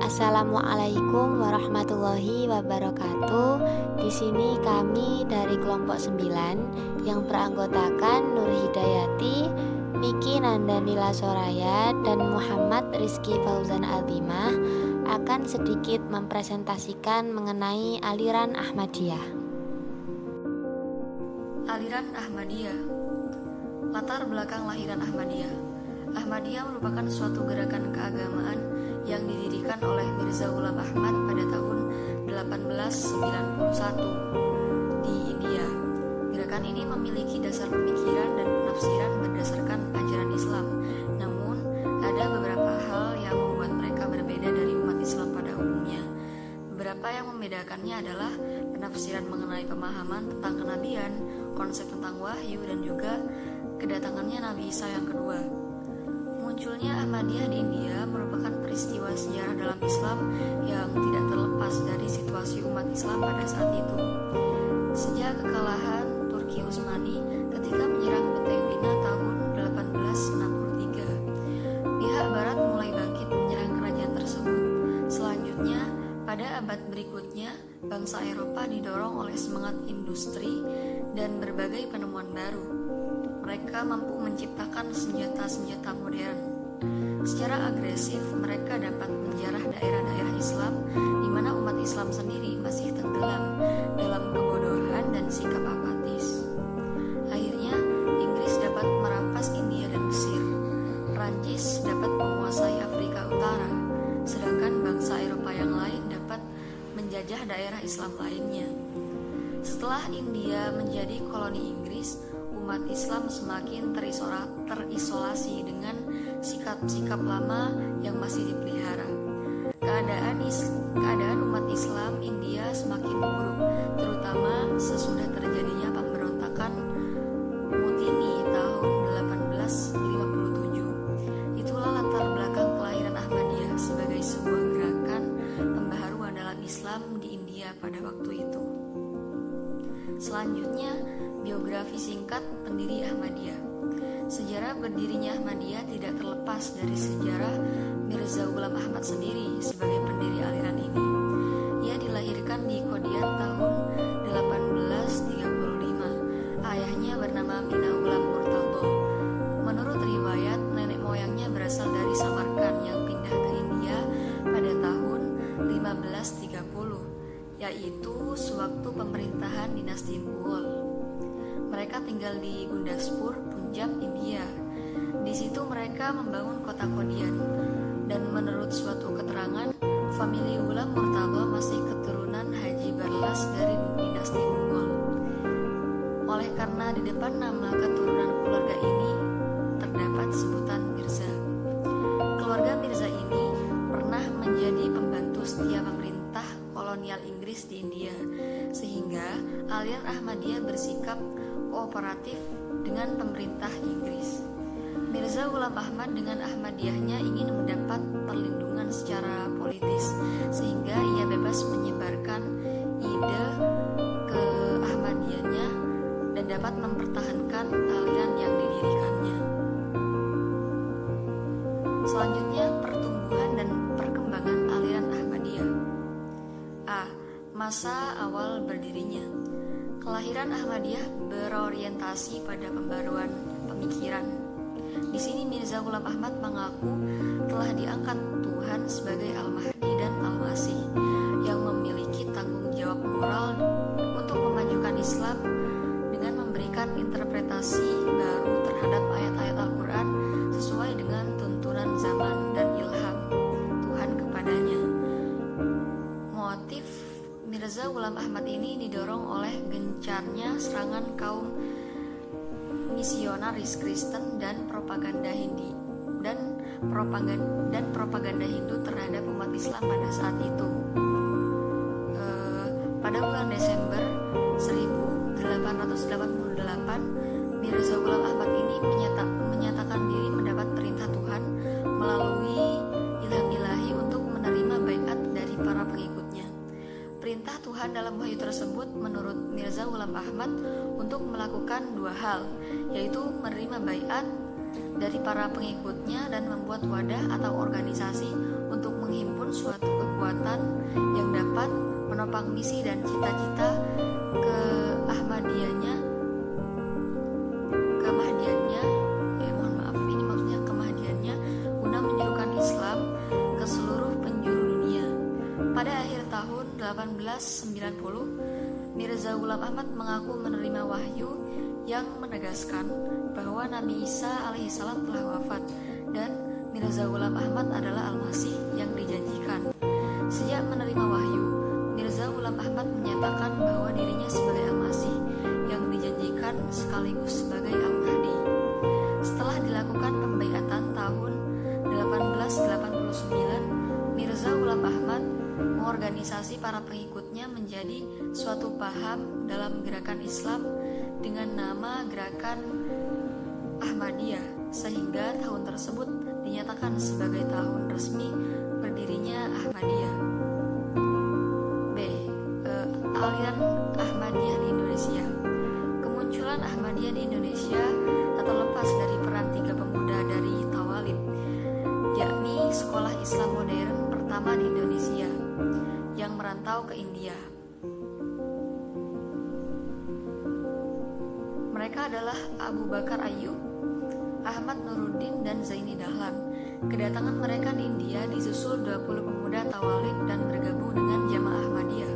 Assalamualaikum warahmatullahi wabarakatuh. Di sini kami dari kelompok 9 yang beranggotakan Nur Hidayati, Miki Nandanila Soraya, dan Muhammad Rizky Fauzan Aldimah akan sedikit mempresentasikan mengenai aliran Ahmadiyah. Aliran Ahmadiyah. Latar belakang lahiran Ahmadiyah. Ahmadiyah merupakan suatu gerakan keagamaan yang didirikan oleh Mirza Ghulam Ahmad pada tahun 1891 di India. Gerakan ini memiliki dasar pemikiran dan penafsiran berdasarkan ajaran Islam. Namun, ada beberapa hal yang membuat mereka berbeda dari umat Islam pada umumnya. Beberapa yang membedakannya adalah penafsiran mengenai pemahaman tentang kenabian, konsep tentang wahyu, dan juga kedatangannya Nabi Isa yang kedua. Munculnya Ahmadiyah di India merupakan peristiwa sejarah dalam Islam yang tidak terlepas dari situasi umat Islam pada saat itu. Sejak kekalahan Turki Utsmani ketika menyerang Benteng Wina tahun 1863, pihak Barat mulai bangkit menyerang kerajaan tersebut. Selanjutnya, pada abad berikutnya, bangsa Eropa didorong oleh semangat industri dan berbagai penemuan baru. Mereka mampu menciptakan senjata-senjata modern. Secara agresif, mereka dapat menjarah daerah-daerah Islam di mana umat Islam sendiri masih tenggelam dalam kebodohan dan sikap apatis. Akhirnya, Inggris dapat merampas India dan Mesir. Prancis dapat menguasai Afrika Utara, sedangkan bangsa Eropa yang lain dapat menjajah daerah Islam lainnya. Setelah India menjadi koloni Inggris, umat Islam semakin terisolasi dengan sikap-sikap lama yang masih dipelihara. Keadaan umat Islam India semakin buruk, terutama sesudah terjadinya pemberontakan Mutini tahun 1857. Itulah latar belakang kelahiran Ahmadiyah sebagai sebuah gerakan pembaharuan dalam Islam di India pada waktu itu. Selanjutnya, biografi singkat pendiri Ahmadiyah. Sejarah berdirinya Ahmadiyah tidak terlepas dari sejarah Mirza Ghulam Ahmad sendiri sebagai pendiri aliran ini. Ia dilahirkan di Kodian tahun 1835. Ayahnya bernama Mina Ghulam Murtadho. Menurut riwayat, nenek moyangnya berasal dari Samarkand yang pindah ke India pada tahun 1530, yaitu sewaktu pemerintahan dinasti Mughal. Mereka tinggal di Gundaspur, Punjab, India. Di situ mereka membangun kota Kodian. Dan menurut suatu keterangan, famili Ghulam Murtadho masih keturunan Haji Barlas dari dinasti Mughal. Oleh karena di depan nama keturunan keluarga ini terdapat sebutan Mirza. Keluarga Mirza ini pernah menjadi pembantu setia pemerintah kolonial Inggris di India, sehingga aliran Ahmadiyah bersikap kooperatif dengan pemerintah Inggris. Mirza Ghulam Ahmad dengan Ahmadiyahnya ingin mendapat perlindungan secara politis, sehingga ia bebas menyebarkan ide ke Ahmadiyahnya dan dapat mempertahankan aliran yang didirikannya. Selanjutnya, pertumbuhan dan perkembangan aliran Ahmadiyah. A. Masa awal berdirinya. Kelahiran Ahmadiyah berorientasi pada pembaruan pemikiran. Di sini Mirza Ghulam Ahmad mengaku telah diangkat Tuhan sebagai Al-Mahdi dan Al-Masih yang memiliki tanggung jawab moral untuk memajukan Islam dengan memberikan interpretasi baru terhadap ayat-ayat Al-Quran sesuai dengan tuntunan zaman dan ilham Tuhan kepadanya. Motif Mirza Ghulam Ahmad ini didorong oleh gencarnya serangan kaum misionaris Kristen dan propaganda Hindu terhadap umat Islam pada saat itu. Pada bulan Desember 1888, Mirza Ghulam Ahmad ini menyatakan diri mendapat perintah Tuhan melalui ilham ilahi untuk menerima baiat dari para pengikutnya. Perintah Tuhan dalam wahyu tersebut menurut Mirza Ghulam Ahmad untuk melakukan dua hal, yaitu menerima baiat dari para pengikutnya dan membuat wadah atau organisasi untuk menghimpun suatu kekuatan yang dapat menopang misi dan cita-cita kemahdiannya, guna menyerukan Islam ke seluruh penjuru dunia. Pada akhir tahun 1890, Mirza Ghulam Ahmad mengaku menerima wahyu yang menegaskan bahwa Nabi Isa alaihissalam telah wafat dan Mirza Ghulam Ahmad adalah Al-Masih yang dijanjikan. Sejak menerima wahyu, Mirza Ghulam Ahmad menyatakan bahwa dirinya sebagai Al-Masih yang dijanjikan sekaligus sebagai Al-Mahdi. Setelah dilakukan pembaiatan tahun 1889, Mirza Ghulam Ahmad mengorganisasi para pengikutnya menjadi suatu paham dalam gerakan Islam dengan nama Gerakan Ahmadiyah, sehingga tahun tersebut dinyatakan sebagai tahun resmi berdirinya Ahmadiyah. B. Aliran Ahmadiyah di Indonesia. Kemunculan Ahmadiyah di Indonesia tak terlepas dari peran tiga pemuda dari Tawalib, yakni sekolah Islam modern pertama di Indonesia yang merantau ke India. Mereka adalah Abu Bakar Ayyub, Ahmad Nuruddin, dan Zaini Dahlan. Kedatangan mereka di India disusul 20 pemuda Tawalib dan bergabung dengan Jamaah Ahmadiyah.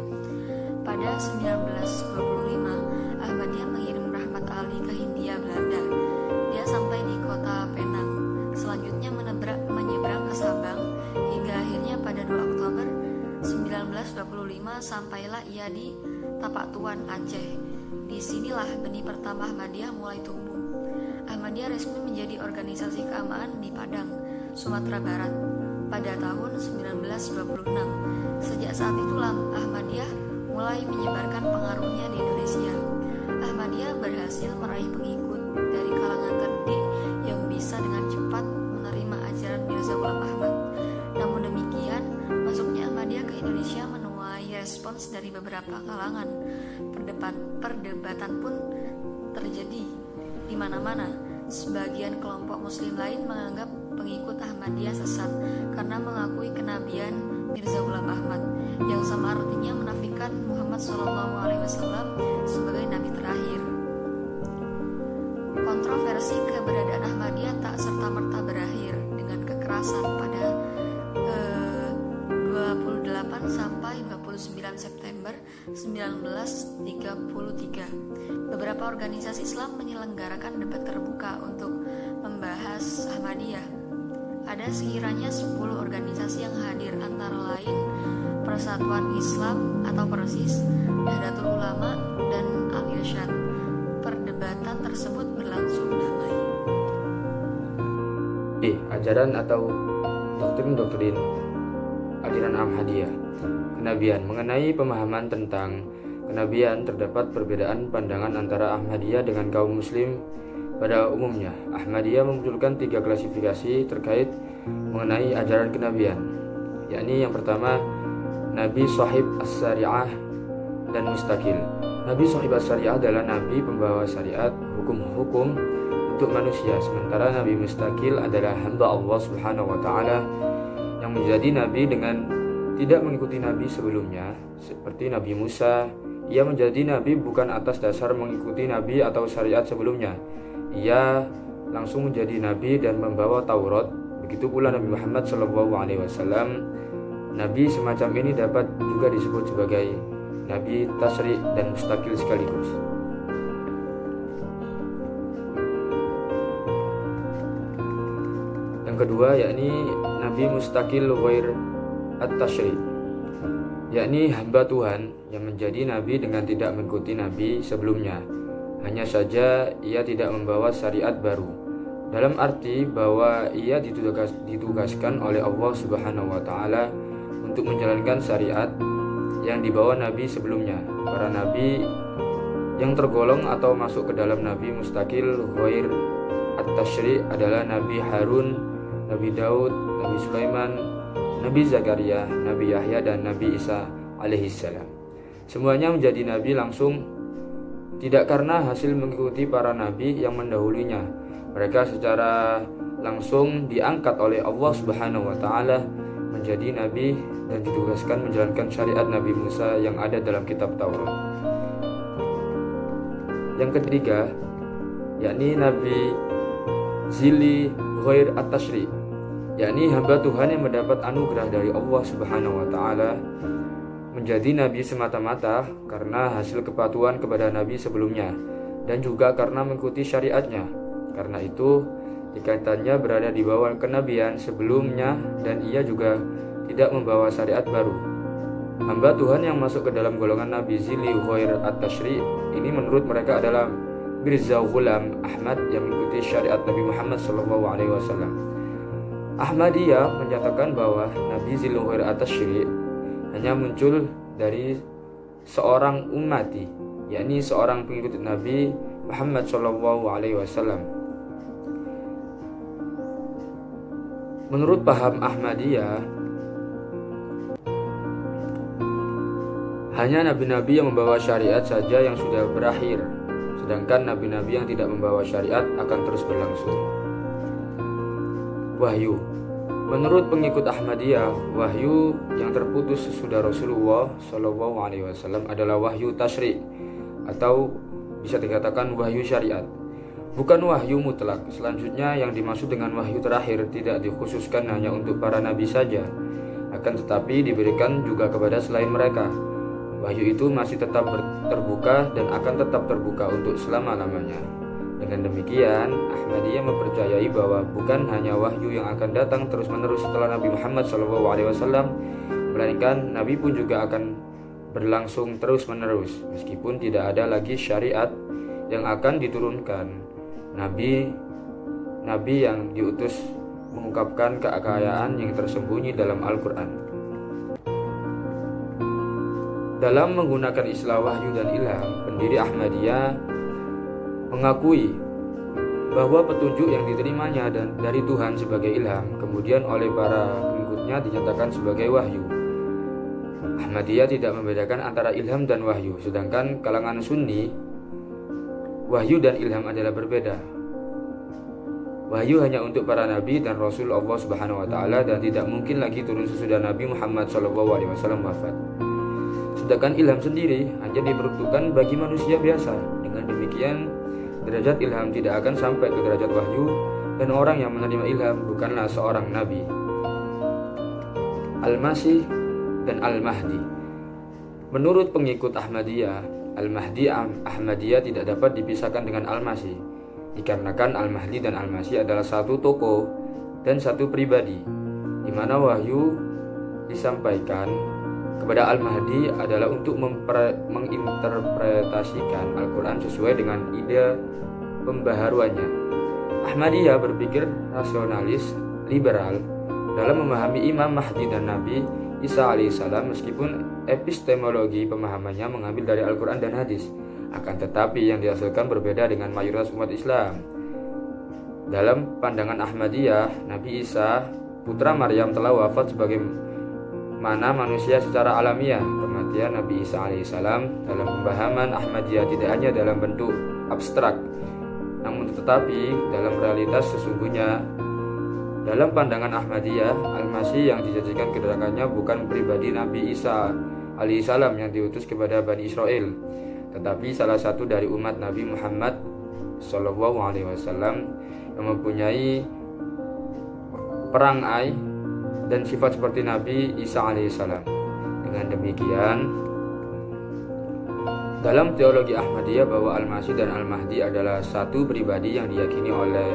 Pada 1925, Ahmadiyah mengirim Rahmat Ali ke Hindia Belanda. Dia sampai di kota Penang. Selanjutnya menyeberang ke Sabang hingga akhirnya pada 2 Oktober 1925 sampailah ia di Tapak Tuan, Aceh. Disinilah benih pertama Ahmadiyah mulai tumbuh. Ahmadiyah resmi menjadi organisasi keagamaan di Padang, Sumatera Barat pada tahun 1926. Sejak saat itulah Ahmadiyah mulai menyebarkan pengaruhnya di Indonesia. Ahmadiyah berhasil meraih pengikut dari kalangan terdidik yang bisa dengan cepat menerima ajaran Mirza Ghulam Ahmad. Namun demikian, masuknya Ahmadiyah ke Indonesia menuai respons dari beberapa kalangan. Perdebatan pun terjadi di mana-mana. Sebagian kelompok Muslim lain menganggap pengikut Ahmadiyah sesat karena mengakui kenabian Mirza Ghulam Ahmad, yang sama artinya menafikan Muhammad SAW sebagai nabi terakhir. Kontroversi keberadaan Ahmadiyah tak serta-merta berakhir dengan kekerasan pada 28 sampai 29 September 1933. Beberapa organisasi Islam menyelenggarakan debat terbuka untuk membahas Ahmadiyah. Ada sekiranya 10 organisasi yang hadir, antara lain Persatuan Islam atau Persis, Nahdlatul Ulama, dan Al-Irsyad. Perdebatan tersebut berlangsung damai. Ajaran atau doktrin aliran Ahmadiyah. Kenabian. Mengenai pemahaman tentang kenabian, terdapat perbedaan pandangan antara Ahmadiyah dengan kaum muslim pada umumnya. Ahmadiyah memunculkan 3 klasifikasi terkait mengenai ajaran kenabian, yakni yang pertama, Nabi Shahib As-Syariah dan Mustaqil. Nabi Shahib As-Syariah adalah Nabi pembawa syariat, hukum-hukum untuk manusia, sementara Nabi Mustaqil adalah hamba Allah Subhanahu wa Ta'ala yang menjadi Nabi dengan tidak mengikuti Nabi sebelumnya. Seperti Nabi Musa, ia menjadi Nabi bukan atas dasar mengikuti Nabi atau syariat sebelumnya. Ia langsung menjadi Nabi dan membawa Taurat. Begitu pula Nabi Muhammad SAW. Nabi semacam ini dapat juga disebut sebagai Nabi Tasri dan Mustaqil sekaligus. Yang kedua, yakni Nabi Mustaqil Ghair At-Tashri, yakni hamba Tuhan yang menjadi Nabi dengan tidak mengikuti Nabi sebelumnya. Hanya saja ia tidak membawa syariat baru, dalam arti bahwa ia ditugaskan oleh Allah Subhanahu wa Ta'ala untuk menjalankan syariat yang dibawa Nabi sebelumnya. Para Nabi yang tergolong atau masuk ke dalam Nabi Mustaqil Ghair At-Tashri adalah Nabi Harun, Nabi Daud, Nabi Sulaiman, Nabi Zakaria, Nabi Yahya, dan Nabi Isa alaihissalam. Semuanya menjadi Nabi langsung, tidak karena hasil mengikuti para Nabi yang mendahulunya. Mereka secara langsung diangkat oleh Allah Subhanahu wa Ta'ala menjadi menjadi nabi dan ditugaskan menjalankan syariat Nabi Musa yang ada dalam kitab Taurat. Yang ketiga, yakni Nabi Zili Ghair At-Tashri, yakni hamba Tuhan yang mendapat anugerah dari Allah Subhanahu wa taala menjadi nabi semata-mata karena hasil kepatuhan kepada nabi sebelumnya dan juga karena mengikuti syariatnya. Karena itu ikatannya berada di bawah kenabian sebelumnya dan ia juga tidak membawa syariat baru. Hamba Tuhan yang masuk ke dalam golongan Nabi Zili Ghair At-Tashri ini menurut mereka adalah Mirza Ghulam Ahmad yang mengikuti syariat Nabi Muhammad SAW. Ahmadiyah menyatakan bahwa Nabi Zili Ghair At-Tashri hanya muncul dari seorang ummati, yakni seorang pengikut Nabi Muhammad SAW. Menurut paham Ahmadiyah, hanya nabi-nabi yang membawa syariat saja yang sudah berakhir, sedangkan nabi-nabi yang tidak membawa syariat akan terus berlangsung. Wahyu. Menurut pengikut Ahmadiyah, wahyu yang terputus sesudah Rasulullah SAW adalah wahyu tasyri' atau bisa dikatakan wahyu syariat. Bukan wahyu mutlak. Selanjutnya yang dimaksud dengan wahyu terakhir tidak dikhususkan hanya untuk para nabi saja, akan tetapi diberikan juga kepada selain mereka. Wahyu itu masih tetap terbuka dan akan tetap terbuka untuk selama-lamanya. Dengan demikian, Ahmadiyah mempercayai bahwa bukan hanya wahyu yang akan datang terus-menerus setelah Nabi Muhammad SAW, melainkan nabi pun juga akan berlangsung terus-menerus meskipun tidak ada lagi syariat yang akan diturunkan. Nabi yang diutus mengungkapkan kekayaan yang tersembunyi dalam Al-Quran. Dalam menggunakan istilah wahyu dan ilham, pendiri Ahmadiyah mengakui bahwa petunjuk yang diterimanya dan dari Tuhan sebagai ilham kemudian oleh para pengikutnya dinyatakan sebagai wahyu. Ahmadiyah tidak membedakan antara ilham dan wahyu, sedangkan kalangan Sunni wahyu dan ilham adalah berbeda. Wahyu hanya untuk para nabi dan rasul Allah Subhanahu wa taala dan tidak mungkin lagi turun sesudah Nabi Muhammad SAW wafat. Sedangkan ilham sendiri hanya diperuntukkan bagi manusia biasa. Dengan demikian, derajat ilham tidak akan sampai ke derajat wahyu dan orang yang menerima ilham bukanlah seorang nabi. Al-Masih dan Al-Mahdi. Menurut pengikut Ahmadiyah, Al-Mahdi Ahmadiyah tidak dapat dipisahkan dengan Al-Masih, dikarenakan Al-Mahdi dan Al-Masih adalah satu tokoh dan satu pribadi, di mana wahyu disampaikan kepada Al-Mahdi adalah untuk menginterpretasikan Al-Quran sesuai dengan ide pembaharuannya. Ahmadiyah berpikir rasionalis liberal dalam memahami Imam Mahdi dan Nabi Isa alaihissalam, meskipun epistemologi pemahamannya mengambil dari Al-Quran dan hadis, akan tetapi yang dihasilkan berbeda dengan mayoritas umat Islam. Dalam pandangan Ahmadiyah, Nabi Isa, putra Maryam, telah wafat sebagai mana manusia secara alamiah. Kematian Nabi Isa alaihissalam dalam pemahaman Ahmadiyah tidak hanya dalam bentuk abstrak, namun tetapi dalam realitas sesungguhnya. Dalam pandangan Ahmadiyah, Al-Masih yang dijanjikan kedatangannya bukan pribadi Nabi Isa alaihissalam yang diutus kepada Bani Israel, tetapi salah satu dari umat Nabi Muhammad SAW yang mempunyai perangai dan sifat seperti Nabi Isa alaihissalam. Dengan demikian, dalam teologi Ahmadiyah bahwa Al-Masih dan Al-Mahdi adalah satu pribadi yang diyakini oleh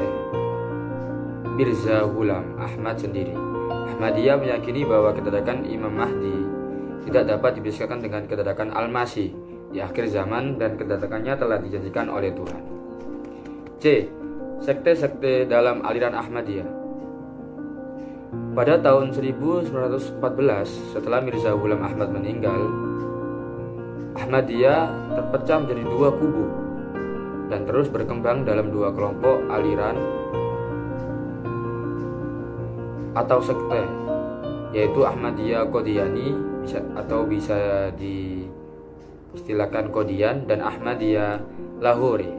Mirza Ghulam Ahmad sendiri. Ahmadiyah meyakini bahwa kedatangan Imam Mahdi tidak dapat dipisahkan dengan kedatangan Al-Masih di akhir zaman dan kedatangannya telah dijanjikan oleh Tuhan. C. Sekte-sekte dalam aliran Ahmadiyah. Pada tahun 1914, setelah Mirza Ghulam Ahmad meninggal, Ahmadiyah terpecah menjadi dua kubu dan terus berkembang dalam dua kelompok aliran atau sekte, yaitu Ahmadiyah Qadiani atau bisa diistilahkan Qadian dan Ahmadiyah Lahori.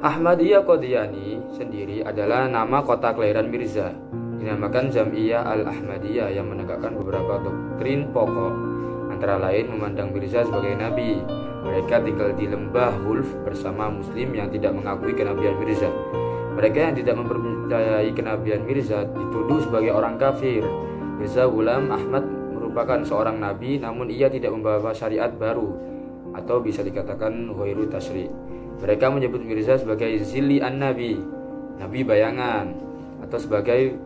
Ahmadiyah Qadiani sendiri adalah nama kota kelahiran Mirza. dinamakan Jam'iyah Al-Ahmadiyah yang menegakkan beberapa doktrin pokok, antara lain memandang Mirza sebagai nabi. Mereka tinggal di lembah Wulf bersama muslim yang tidak mengakui kenabian Mirza. Mereka yang tidak mempercayai kenabian Mirza dituduh sebagai orang kafir. Mirza Ghulam Ahmad merupakan seorang nabi, namun ia tidak membawa syariat baru, atau bisa dikatakan ghairu tasyri'. Mereka menyebut Mirza sebagai Zilli an-Nabi, nabi bayangan, atau sebagai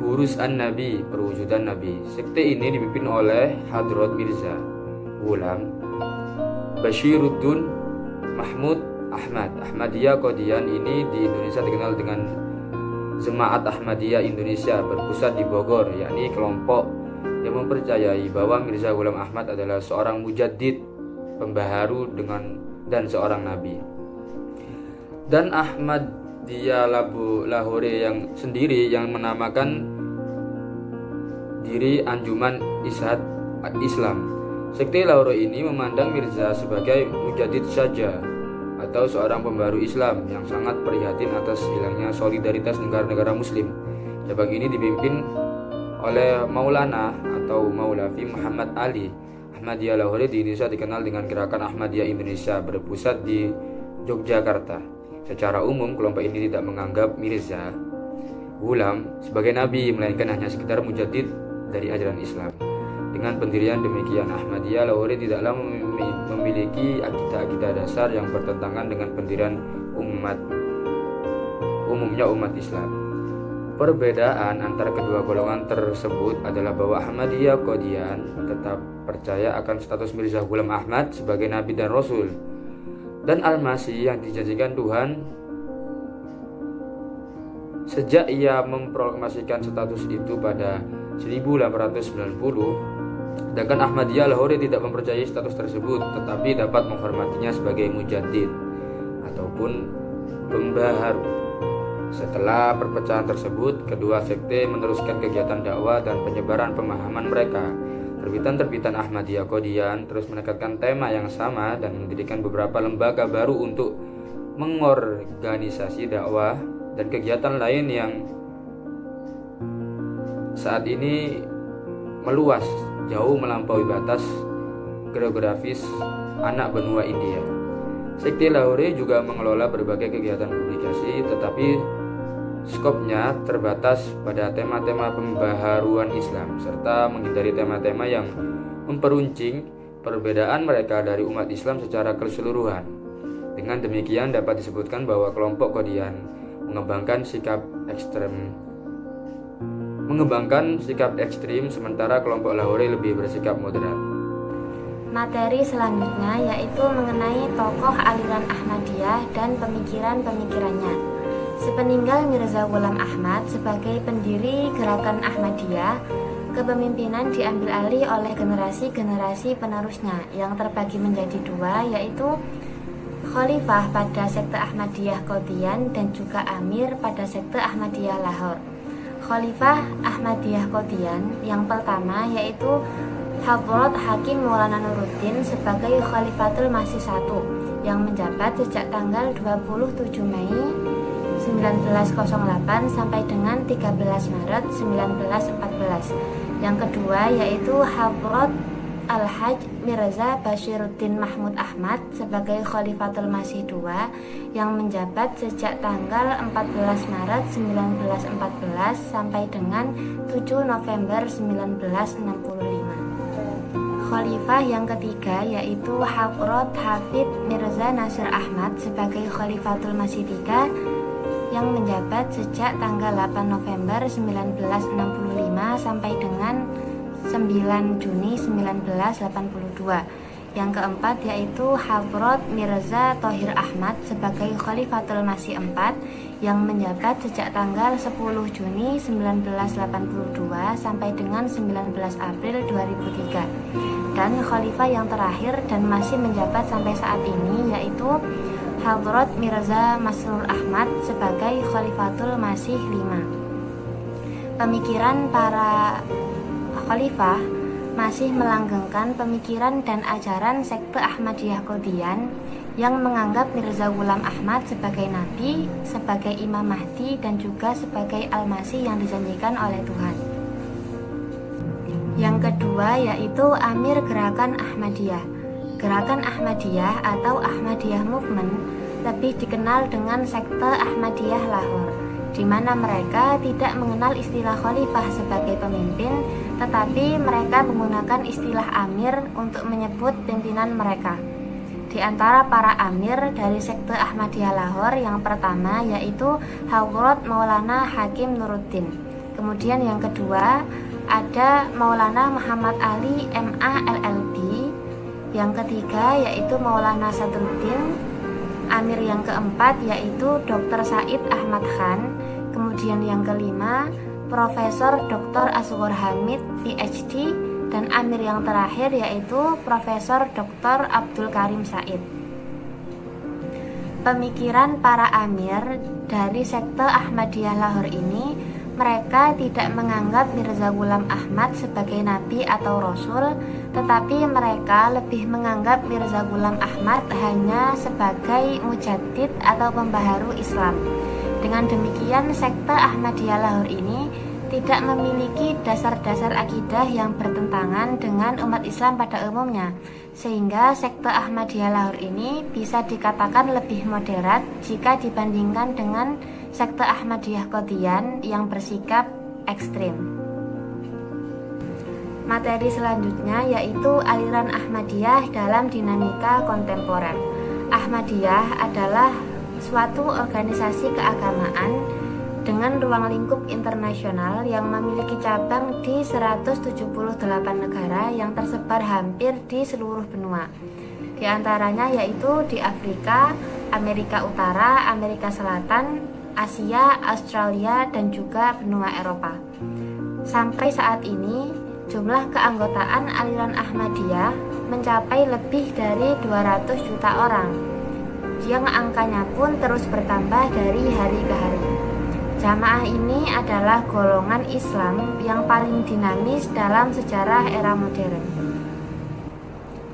Buruz an-Nabi, perwujudan nabi. Sekte ini dipimpin oleh Hadrat Mirza Ghulam Bashiruddin Mahmud Ahmad. Ahmadiyah Qadian ini di Indonesia dikenal dengan Jemaat Ahmadiyah Indonesia, berpusat di Bogor, yakni kelompok yang mempercayai bahwa Mirza Ghulam Ahmad adalah seorang mujaddid, pembaharu dan seorang nabi. Dan Ahmadiyah Lahore yang sendiri yang menamakan diri Anjuman Ishad Islam. Sekte Lahore ini memandang Mirza sebagai mujaddid saja, atau seorang pembaru Islam yang sangat prihatin atas hilangnya solidaritas negara-negara muslim. Cabang ini dipimpin oleh Maulana atau Maulavi Muhammad Ali. Ahmadiyah Lahore di Indonesia dikenal dengan Gerakan Ahmadiyah Indonesia, berpusat di Yogyakarta. Secara umum, kelompok ini tidak menganggap Mirza Ghulam sebagai nabi, melainkan hanya sekedar mujaddid dari ajaran Islam. Dengan pendirian demikian, Ahmadiyah Lahore tidaklah memiliki akidah-akidah dasar yang bertentangan dengan pendirian umumnya umat Islam. Perbedaan antara kedua golongan tersebut adalah bahwa Ahmadiyah Qadian tetap percaya akan status Mirza Ghulam Ahmad sebagai nabi dan rasul, dan Al-Masih yang dijanjikan Tuhan sejak ia memproklamasikan status itu pada 1890. Sedangkan Ahmadiyah Lahore tidak mempercayai status tersebut, tetapi dapat menghormatinya sebagai mujaddid ataupun pembaharu. Setelah perpecahan tersebut, kedua sekte meneruskan kegiatan dakwah dan penyebaran pemahaman mereka. Terbitan-terbitan Ahmadiyah Qadian terus menekankan tema yang sama dan mendirikan beberapa lembaga baru untuk mengorganisasi dakwah dan kegiatan lain yang saat ini meluas jauh melampaui batas geografis anak benua India. Sekte Lahore juga mengelola berbagai kegiatan publikasi, tetapi skopnya terbatas pada tema-tema pembaharuan Islam, serta menghindari tema-tema yang memperuncing perbedaan mereka dari umat Islam secara keseluruhan. Dengan demikian dapat disebutkan bahwa kelompok Qadian mengembangkan sikap ekstrim, sementara kelompok Lahore lebih bersikap moderat. Materi selanjutnya yaitu mengenai tokoh aliran Ahmadiyah dan pemikiran-pemikirannya. Sepeninggal Mirza Ghulam Ahmad sebagai pendiri Gerakan Ahmadiyah, kepemimpinan diambil alih oleh generasi-generasi penerusnya yang terbagi menjadi dua, yaitu Khalifah pada sekte Ahmadiyah Qadian dan juga Amir pada sekte Ahmadiyah Lahore. Khalifah Ahmadiyah Qadian yang pertama yaitu Hadrat Hakim Maulana Nuruddin sebagai Khalifatul Masih I yang menjabat sejak tanggal 27 Mei 1908 sampai dengan 13 Maret 1914. Yang kedua yaitu Hadrat Al-Hajj Mirza Bashiruddin Mahmud Ahmad sebagai Khalifatul Masih II yang menjabat sejak tanggal 14 Maret 1914 sampai dengan 7 November 1965. Khalifah yang ketiga yaitu Hadrat Hafidh Mirza Nasir Ahmad sebagai Khalifatul Masih III yang menjabat sejak tanggal 8 November 1965 sampai dengan 9 Juni 1982. Yang keempat yaitu Hadrat Mirza Thohir Ahmad sebagai Khalifatul Masih IV yang menjabat sejak tanggal 10 Juni 1982 sampai dengan 19 April 2003. Dan khalifah yang terakhir dan masih menjabat sampai saat ini yaitu Hadrat Mirza Masrur Ahmad sebagai Khalifatul Masih V. Pemikiran para khalifah masih melanggengkan pemikiran dan ajaran sekte Ahmadiyah Qadian yang menganggap Mirza Ghulam Ahmad sebagai nabi, sebagai Imam Mahdi, dan juga sebagai Al-Masih yang dijanjikan oleh Tuhan. Yang kedua yaitu Amir Gerakan Ahmadiyah. Gerakan Ahmadiyah atau Ahmadiyah Movement lebih dikenal dengan sekte Ahmadiyah Lahore, di mana mereka tidak mengenal istilah khalifah sebagai pemimpin, tetapi mereka menggunakan istilah amir untuk menyebut pimpinan mereka. Di antara para amir dari sekte Ahmadiyah Lahore yang pertama yaitu Hawrat Maulana Hakim Nuruddin. Kemudian yang kedua ada Maulana Muhammad Ali MA LLB. Yang ketiga yaitu Maulana Sadruddin. Amir yang keempat yaitu Dr. Said Ahmad Khan. Kemudian yang kelima Profesor Dr. Asghar Hamid PhD. Dan amir yang terakhir yaitu Profesor Dr. Abdul Karim Said. Pemikiran para amir dari sekte Ahmadiyah Lahore ini, mereka tidak menganggap Mirza Ghulam Ahmad sebagai nabi atau rasul, tetapi mereka lebih menganggap Mirza Ghulam Ahmad hanya sebagai mujaddid atau pembaharu Islam. Dengan demikian, sekte Ahmadiyah Lahore ini tidak memiliki dasar-dasar akidah yang bertentangan dengan umat Islam pada umumnya, sehingga sekte Ahmadiyah Lahore ini bisa dikatakan lebih moderat jika dibandingkan dengan sekte Ahmadiyah Qadian yang bersikap ekstrim. Materi selanjutnya yaitu aliran Ahmadiyah dalam dinamika kontemporer. Ahmadiyah adalah suatu organisasi keagamaan dengan ruang lingkup internasional yang memiliki cabang di 178 negara yang tersebar hampir di seluruh benua. Di antaranya yaitu di Afrika, Amerika Utara, Amerika Selatan, Asia, Australia, dan juga benua Eropa. Sampai saat ini, jumlah keanggotaan aliran Ahmadiyah mencapai lebih dari 200 juta orang, yang angkanya pun terus bertambah dari hari ke hari. Jamaah ini adalah golongan Islam yang paling dinamis dalam sejarah era modern.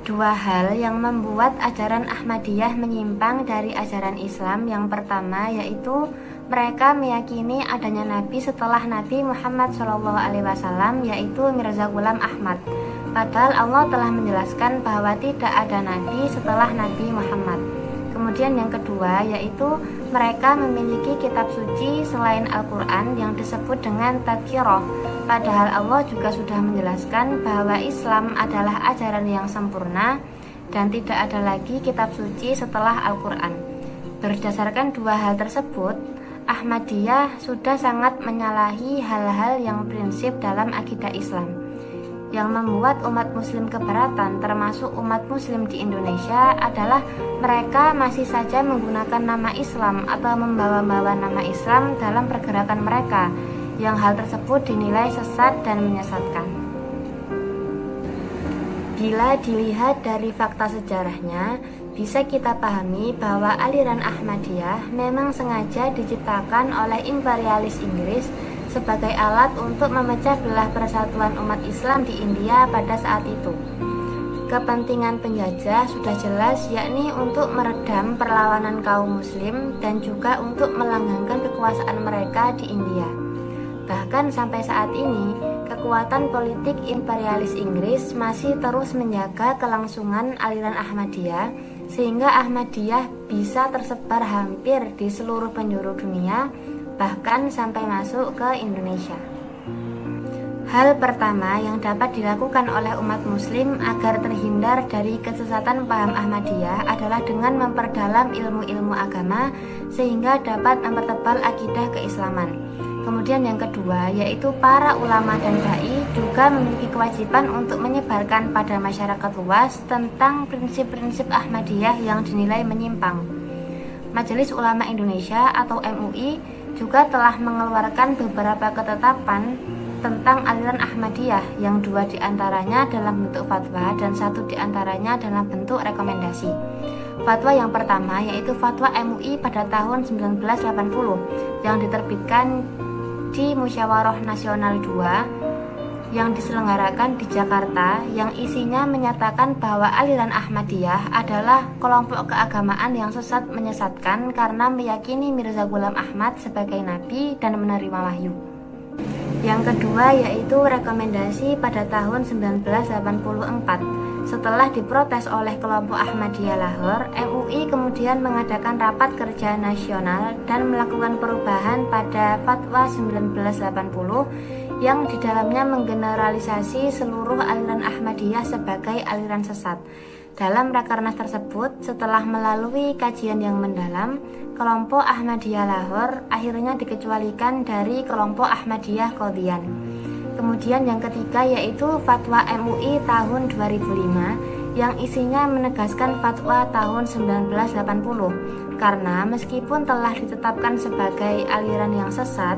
Dua hal yang membuat ajaran Ahmadiyah menyimpang dari ajaran Islam. Yang pertama yaitu mereka meyakini adanya nabi setelah Nabi Muhammad SAW, yaitu Mirza Ghulam Ahmad. Padahal Allah telah menjelaskan bahwa tidak ada nabi setelah Nabi Muhammad. Kemudian yang kedua yaitu mereka memiliki kitab suci selain Al-Quran yang disebut dengan Tadhkirah. Padahal Allah juga sudah menjelaskan bahwa Islam adalah ajaran yang sempurna dan tidak ada lagi kitab suci setelah Al-Quran. Berdasarkan dua hal tersebut, Ahmadiyah sudah sangat menyalahi hal-hal yang prinsip dalam akidah Islam. Yang membuat umat muslim keberatan, termasuk umat muslim di Indonesia, adalah mereka masih saja menggunakan nama Islam atau membawa-bawa nama Islam dalam pergerakan mereka, yang hal tersebut dinilai sesat dan menyesatkan. Bila dilihat dari fakta sejarahnya, bisa kita pahami bahwa aliran Ahmadiyah memang sengaja diciptakan oleh imperialis Inggris sebagai alat untuk memecah belah persatuan umat Islam di India pada saat itu. Kepentingan penjajah sudah jelas, yakni untuk meredam perlawanan kaum muslim dan juga untuk melanggengkan kekuasaan mereka di India. Bahkan sampai saat ini, kekuatan politik imperialis Inggris masih terus menjaga kelangsungan aliran Ahmadiyah, sehingga Ahmadiyah bisa tersebar hampir di seluruh penjuru dunia, bahkan sampai masuk ke Indonesia. Hal pertama yang dapat dilakukan oleh umat muslim agar terhindar dari kesesatan paham Ahmadiyah adalah dengan memperdalam ilmu-ilmu agama sehingga dapat mempertebal akidah keislaman. Kemudian yang kedua yaitu para ulama dan dai juga memiliki kewajiban untuk menyebarkan pada masyarakat luas tentang prinsip-prinsip Ahmadiyah yang dinilai menyimpang. Majelis Ulama Indonesia atau MUI juga telah mengeluarkan beberapa ketetapan tentang aliran Ahmadiyah, yang dua diantaranya dalam bentuk fatwa dan satu diantaranya dalam bentuk rekomendasi. Fatwa yang pertama yaitu Fatwa MUI pada tahun 1980 yang diterbitkan di Musyawarah Nasional II yang diselenggarakan di Jakarta yang isinya menyatakan bahwa aliran Ahmadiyah adalah kelompok keagamaan yang sesat menyesatkan karena meyakini Mirza Ghulam Ahmad sebagai nabi dan menerima wahyu. Yang kedua yaitu rekomendasi pada tahun 1984. Setelah diprotes oleh kelompok Ahmadiyah Lahore, MUI kemudian mengadakan rapat kerja nasional dan melakukan perubahan pada Fatwa 1980 yang di dalamnya menggeneralisasi seluruh aliran Ahmadiyah sebagai aliran sesat. Dalam rakernas tersebut, setelah melalui kajian yang mendalam, kelompok Ahmadiyah Lahore akhirnya dikecualikan dari kelompok Ahmadiyah Qadian. Kemudian yang ketiga yaitu Fatwa MUI tahun 2005 yang isinya menegaskan fatwa tahun 1980 karena meskipun telah ditetapkan sebagai aliran yang sesat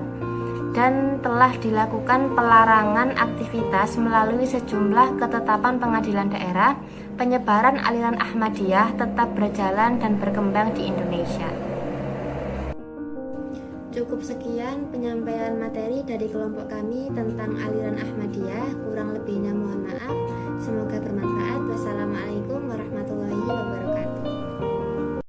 dan telah dilakukan pelarangan aktivitas melalui sejumlah ketetapan pengadilan daerah, penyebaran aliran Ahmadiyah tetap berjalan dan berkembang di Indonesia. Cukup sekian penyampaian materi dari kelompok kami tentang aliran Ahmadiyah, kurang lebihnya mohon maaf.